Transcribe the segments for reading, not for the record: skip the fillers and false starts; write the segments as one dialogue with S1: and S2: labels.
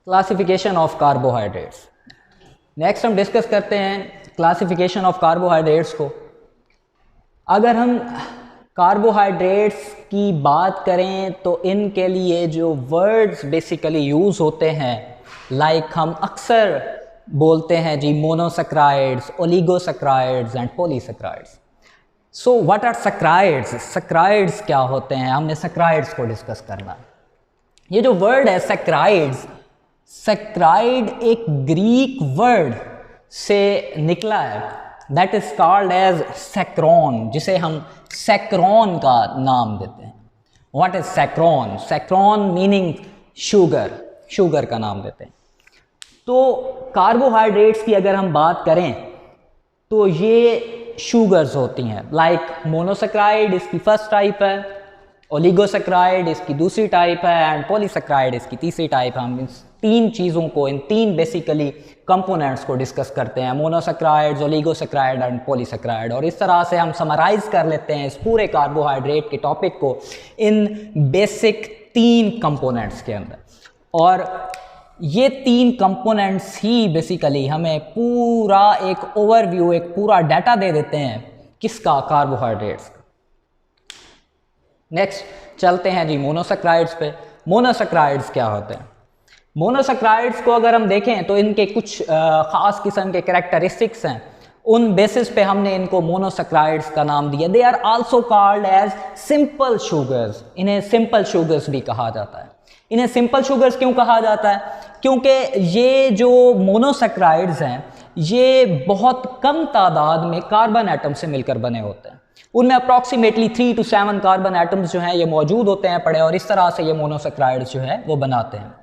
S1: Classification of carbohydrates. Next हम discuss करते हैं क्लासिफिकेशन ऑफ कार्बोहाइड्रेट्स को। अगर हम कार्बोहाइड्रेट्स की बात करें तो इनके लिए जो वर्ड्स बेसिकली यूज़ होते हैं, लाइक हम अक्सर बोलते हैं जी monosaccharides, oligosaccharides and polysaccharides. So what are saccharides? Saccharides क्या होते हैं? हमने सैकराइड्स को डिस्कस करना है। ये जो वर्ड है सैकराइड्स, सैकराइड एक ग्रीक वर्ड से निकला है, that is called as saccharon, जिसे हम सैक्रोन का नाम देते हैं। What is saccharon? Saccharon meaning sugar, sugar का नाम देते हैं। तो कार्बोहाइड्रेट्स की अगर हम बात करें तो ये शुगर्स होती हैं, लाइक मोनोसैकराइड इसकी फर्स्ट टाइप है, ओलिगोसैकराइड इसकी दूसरी टाइप है एंड पॉलीसैकराइड इसकी तीसरी टाइप है। हम इन तीन चीज़ों को, इन तीन बेसिकली कंपोनेंट्स को डिस्कस करते हैं, मोनोसैकराइड्स, ओलिगोसैकराइड एंड पॉलीसैकराइड। और इस तरह से हम समराइज कर लेते हैं इस पूरे कार्बोहाइड्रेट के टॉपिक को इन बेसिक तीन कंपोनेंट्स के अंदर। और ये तीन कंपोनेंट्स ही बेसिकली हमें पूरा एक ओवरव्यू, एक पूरा डाटा दे देते हैं किसका? कार्बोहाइड्रेट्स। नेक्स्ट चलते हैं जी मोनोसैकराइड्स पे। मोनोसैकराइड्स क्या होते हैं? मोनोसैकराइड्स को अगर हम देखें तो इनके कुछ ख़ास किस्म के कैरेक्टरिस्टिक्स हैं, उन बेसिस पे हमने इनको मोनोसैकराइड्स का नाम दिया। They are also called as simple sugars. इन्हें सिंपल शुगर्स भी कहा जाता है। इन्हें सिंपल शुगर्स क्यों कहा जाता है? क्योंकि ये जो मोनोसैकराइड्स हैं ये बहुत कम तादाद में कार्बन एटम से मिलकर बने होते हैं। उनमें अप्रॉक्सीमेटली 3 to 7 कार्बन एटम्स जो हैं ये मौजूद होते हैं पड़े, और इस तरह से ये मोनोसैकराइड्स जो है वो बनाते हैं।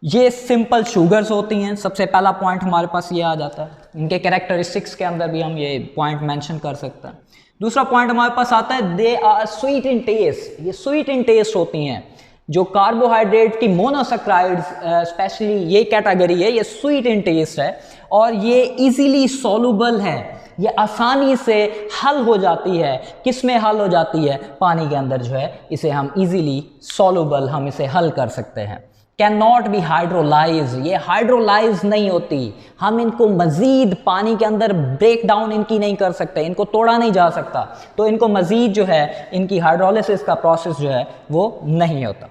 S1: ये सिंपल शुगर्स होती हैं। सबसे पहला पॉइंट हमारे पास ये आ जाता है। इनके कैरेक्टरिस्टिक्स के अंदर भी हम ये पॉइंट मेंशन कर सकते हैं। दूसरा पॉइंट हमारे पास आता है, they are sweet in taste. ये स्वीट इन टेस्ट होती हैं। जो कार्बोहाइड्रेट की मोनोसैकराइड्स स्पेशली ये कैटेगरी है, ये स्वीट इन टेस्ट है और ये इजीली सॉल्युबल है। ये आसानी से हल हो जाती है। किस में हल हो जाती है? पानी के अंदर जो है इसे हम इजीली सॉल्युबल, हम इसे हल कर सकते हैं। कैन नॉट बी हाइड्रोलाइज, ये हाइड्रोलाइज नहीं होती। हम इनको मज़ीद पानी के अंदर ब्रेक डाउन इनकी नहीं कर सकते, इनको तोड़ा नहीं जा सकता, तो इनको मज़ीद जो है इनकी हाइड्रोलिसिस का प्रोसेस जो है वो नहीं होता।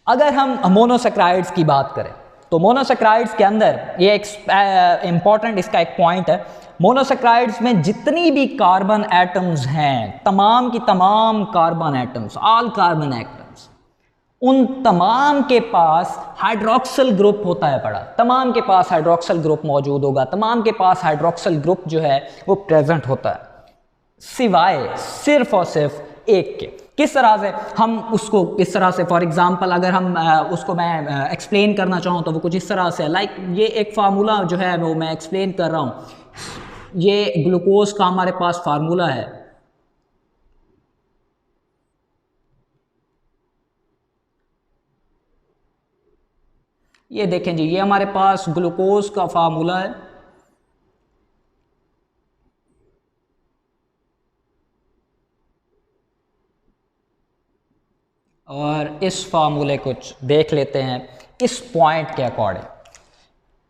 S1: अगर हम मोनोसैकराइड्स की बात करें तो मोनोसैकराइड्स के अंदर ये एक इम्पॉर्टेंट इसका एक पॉइंट है, मोनोसैकराइड्स में जितनी भी कार्बन एटम्स हैं, तमाम की तमाम carbon atoms, all carbon atoms, उन तमाम के पास हाइड्रोक्सिल ग्रुप होता है पड़ा। तमाम के पास हाइड्रोक्सिल ग्रुप मौजूद होगा, तमाम के पास हाइड्रोक्सिल ग्रुप जो है वो प्रेजेंट होता है, सिवाय सिर्फ और सिर्फ एक के। किस तरह से हम उसको, इस तरह से फॉर एग्जांपल अगर हम उसको मैं एक्सप्लेन करना चाहूँ तो वो कुछ इस तरह से, लाइक ये एक फार्मूला जो है वो मैं एक्सप्लेन कर रहा हूँ। ये ग्लूकोज का हमारे पास फार्मूला है। ये देखें जी, ये हमारे पास ग्लूकोज का फार्मूला है। और इस फार्मूले को देख लेते हैं इस पॉइंट के अकॉर्डिंग।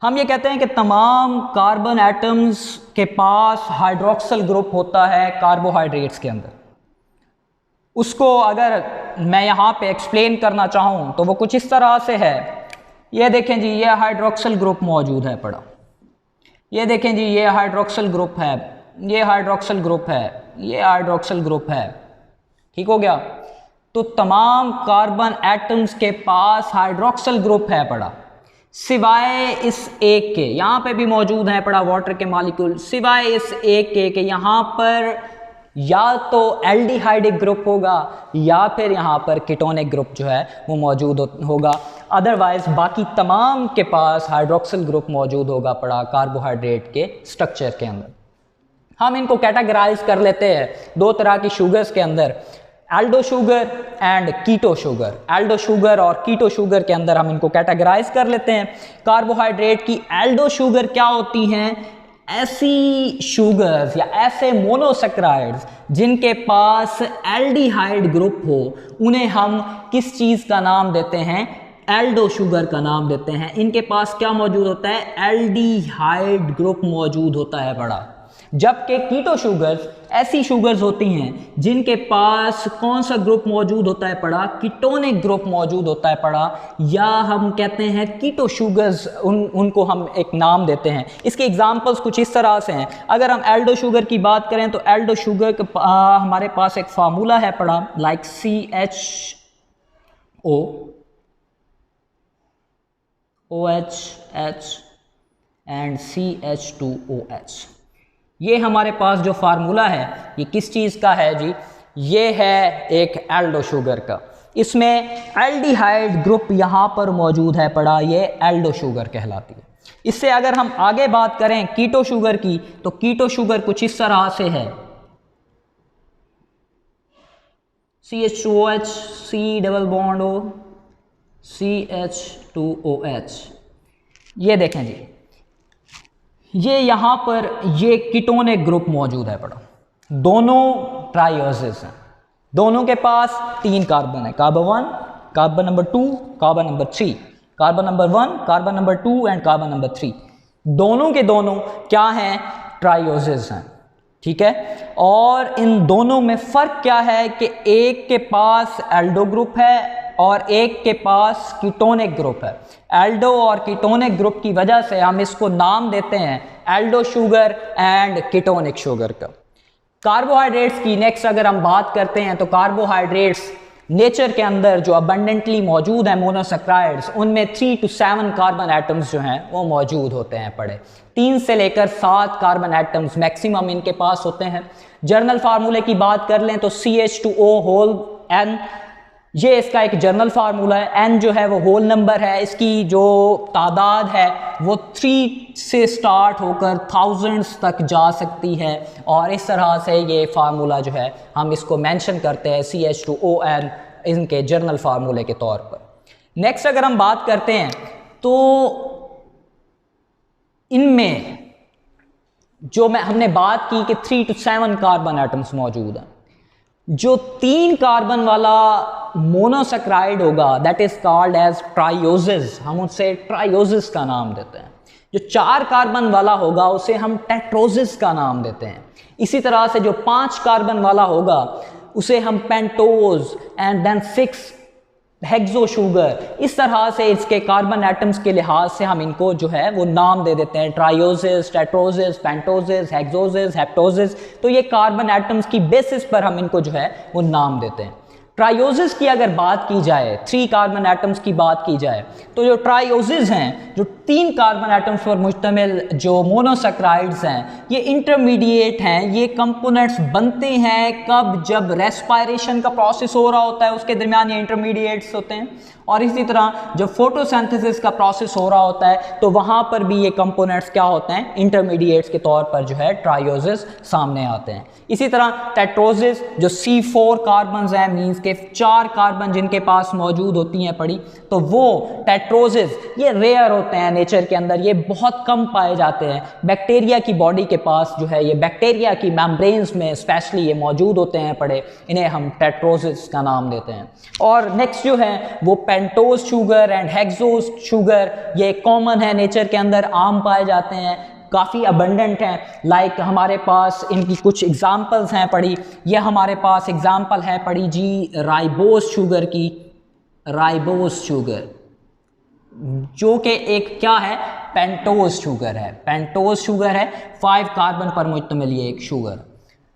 S1: हम ये कहते हैं कि तमाम कार्बन एटम्स के पास हाइड्रोक्सिल ग्रुप होता है कार्बोहाइड्रेट्स के अंदर। उसको अगर मैं यहाँ पे एक्सप्लेन करना चाहूँ तो वो कुछ इस तरह से है। ये देखें जी, ये हाइड्रोक्सिल ग्रुप मौजूद है पड़ा। ये देखें जी, ये हाइड्रोक्सिल ग्रुप है, ये हाइड्रोक्सिल ग्रुप है, ये हाइड्रोक्सिल ग्रुप है। ठीक हो गया? तो तमाम कार्बन एटम्स के पास हाइड्रोक्सिल ग्रुप है पड़ा, सिवाय इस एक के। यहाँ पे भी मौजूद है पड़ा वाटर के मॉलिक्यूल, सिवाय इस एक के यहाँ पर या तो एल्डिहाइडिक ग्रुप होगा या फिर यहाँ पर कीटोनिक ग्रुप जो है वो मौजूद होगा। अदरवाइज बाकी तमाम के पास हाइड्रोक्सिल ग्रुप मौजूद होगा पड़ा कार्बोहाइड्रेट के स्ट्रक्चर के अंदर। हम इनको कैटेगराइज कर लेते हैं दो तरह की शुगर्स के अंदर, aldo sugar and keto sugar. Aldo sugar और कीटो शुगर के अंदर हम इनको कैटेगराइज कर लेते हैं। कार्बोहाइड्रेट की एल्डो शुगर क्या होती हैं? ऐसी शुगर्स या ऐसे मोनोसैकराइड्स जिनके पास एल्डिहाइड ग्रुप हो, उन्हें हम किस चीज़ का नाम देते हैं? एल्डो शुगर का नाम देते हैं। इनके पास क्या मौजूद होता है, एल्डिहाइड ग्रुप मौजूद होता है बड़ा। जबकि कीटो शुगर्स ऐसी शुगर्स होती हैं जिनके पास कौन सा ग्रुप मौजूद होता है पड़ा, कीटोनिक ग्रुप मौजूद होता है पड़ा, या हम कहते हैं कीटो शुगर्स, उनको हम एक नाम देते हैं। इसके एग्जांपल्स कुछ इस तरह से हैं। अगर हम एल्डो शुगर की बात करें तो एल्डो शुगर हमारे पास एक फार्मूला है पड़ा, like CHO OH and CH2OH। ये हमारे पास जो फार्मूला है ये किस चीज़ का है जी, ये है एक एल्डो शुगर का। इसमें एल्डिहाइड ग्रुप यहाँ पर मौजूद है पड़ा, ये एल्डो शुगर कहलाती है। इससे अगर हम आगे बात करें कीटो शुगर की, तो कीटो शुगर कुछ इस तरह से है, CH2OH C double bond O CH2OH। ये देखें जी, ये यहाँ पर ये कीटोनिक ग्रुप मौजूद है पड़ा, दोनों ट्राइओसिस हैं, दोनों के पास 3 कार्बन है, carbon 1, carbon number 2, carbon number 3, carbon number 1, carbon number 2 and carbon number 3, दोनों के दोनों क्या हैं, ट्राइओसिस हैं, ठीक है। और इन दोनों में फ़र्क क्या है कि एक के पास एल्डो ग्रुप है और एक के पास कीटोनिक ग्रुप है। एल्डो और कीटोनिक ग्रुप की वजह से हम इसको नाम देते हैं Aldo sugar and ketonic sugar का। कार्बोहाइड्रेट्स की नेक्स्ट अगर हम बात करते हैं तो कार्बोहाइड्रेट्स नेचर के अंदर जो अबंडेंटली मौजूद हैं मोनोसैकराइड्स, उनमें 3 to 7 कार्बन एटम्स जो हैं वो मौजूद होते हैं पड़े। 3 से लेकर 7 कार्बन एटम्स मैक्सिमम इनके पास होते हैं। जर्नल फार्मूले की बात कर लें तो CH2O होल N, ये इसका एक जर्नल फार्मूला है। N जो है वो होल नंबर है, इसकी जो तादाद है वो 3 से स्टार्ट होकर थाउजेंड्स तक जा सकती है, और इस तरह से ये फार्मूला जो है हम इसको मेंशन करते हैं CH2ON इनके जर्नल फार्मूले के तौर पर। नेक्स्ट अगर हम बात करते हैं तो इनमें जो हमने बात की कि 3 to 7 कार्बन एटम्स मौजूद हैं। जो 3 कार्बन वाला मोनोसैकराइड होगा दैट इज कॉल्ड एज ट्राइओसिस, हम उसे ट्राइओसिस का नाम देते हैं। जो 4 कार्बन वाला होगा उसे हम टेट्रोसिस का नाम देते हैं। इसी तरह से जो 5 कार्बन वाला होगा उसे हम pentose and then 6 hexo sugar, इस तरह से इसके कार्बन एटम्स के लिहाज से हम इनको जो है वो नाम दे देते हैं, ट्राइओसिस, टेट्रोसिस, पेंटोसिस, हेक्सोसिस, हेप्टोसिस। तो ये कार्बन एटम्स की बेसिस पर हम इनको जो है वो नाम देते हैं। ट्राइओसिस की अगर बात की जाए, 3 कार्बन एटम्स की बात की जाए, तो जो ट्राइओसिस हैं, जो 3 कार्बन एटम्स पर मुश्तमिल जो मोनोसैकराइड्स हैं, ये इंटरमीडिएट हैं। ये कंपोनेंट्स बनते हैं कब, जब रेस्पायरेशन का प्रोसेस हो रहा होता है, उसके दरमियान ये इंटरमीडिएट्स होते हैं। और इसी तरह जब फोटोसिंथेसिस का प्रोसेस हो रहा होता है तो वहाँ पर भी ये कंपोनेंट्स क्या होते हैं, इंटरमीडिएट्स के तौर पर जो है ट्राइओसिस सामने आते हैं। इसी तरह टेट्रोसिस जो C4 कार्बन्स हैं, मींस के 4 कार्बन जिनके पास मौजूद होती हैं पड़ी, तो वो टेट्रोसिस ये रेयर होते हैं नेचर के अंदर, ये बहुत कम पाए जाते हैं। बैक्टीरिया की बॉडी के पास जो है ये बैक्टीरिया की मेम्ब्रेन्स में स्पेशली ये मौजूद होते हैं पड़े, इन्हें हम टेट्रोसिस का नाम देते हैं। और नेक्स्ट जो है वो pentose sugar and hexose sugar, ये कॉमन है नेचर के अंदर, आम पाए जाते हैं, काफ़ी अबंडेंट हैं। लाइक हमारे पास इनकी कुछ एग्जांपल्स हैं पड़ी, ये हमारे पास एग्जांपल है पड़ी जी राइबोस शुगर की, राइबोस शुगर जो कि एक क्या है, पेंटोज शुगर है। पेंटोज शुगर है, 5 कार्बन पर मुश्तमिल ये एक शुगर।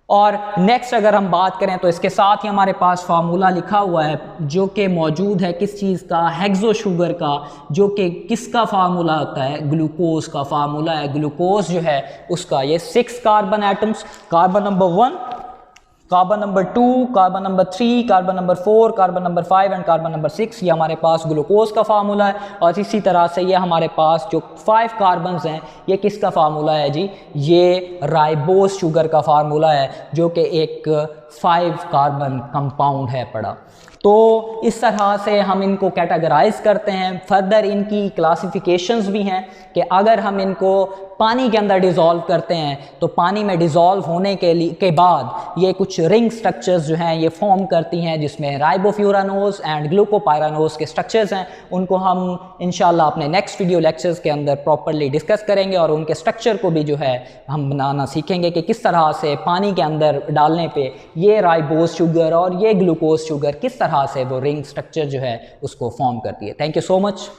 S1: और नेक्स्ट अगर हम बात करें तो इसके साथ ही हमारे पास फार्मूला लिखा हुआ है जो कि मौजूद है किस चीज़ का, हेक्सो शुगर का, जो कि किसका फार्मूला होता है, ग्लूकोज का फार्मूला है। ग्लूकोज जो है उसका ये 6 carbon atoms, carbon number 1, carbon number 2, carbon number 3, carbon number 4, carbon number 5 and carbon number 6, ये हमारे पास ग्लूकोज का फार्मूला है। और इसी तरह से ये हमारे पास जो 5 कार्बन्स हैं ये किसका फार्मूला है जी, ये राइबोस शुगर का फार्मूला है, जो कि एक 5 कार्बन कंपाउंड है पड़ा। तो इस तरह से हम इनको कैटेगराइज करते हैं। फर्दर इनकी क्लासिफिकेशंस भी हैं कि अगर हम इनको पानी के अंदर डिज़ोल्व करते हैं तो पानी में डिज़ोल्व होने के बाद ये कुछ रिंग स्ट्रक्चर्स जो हैं ये फॉर्म करती हैं, जिसमें राइबोफ्यूरानोज एंड ग्लूकोपायरानोज के स्ट्रक्चर्स हैं। उनको हम इंशाल्लाह अपने नेक्स्ट वीडियो लेक्चर्स के अंदर प्रॉपर्ली डिस्कस करेंगे और उनके स्ट्रक्चर को भी जो है हम बनाना सीखेंगे कि किस तरह से पानी के अंदर डालने पे ये राइबोज शुगर और ये ग्लूकोज शुगर किस तरह से वो रिंग स्ट्रक्चर जो है उसको फॉर्म करती है। Thank you so much.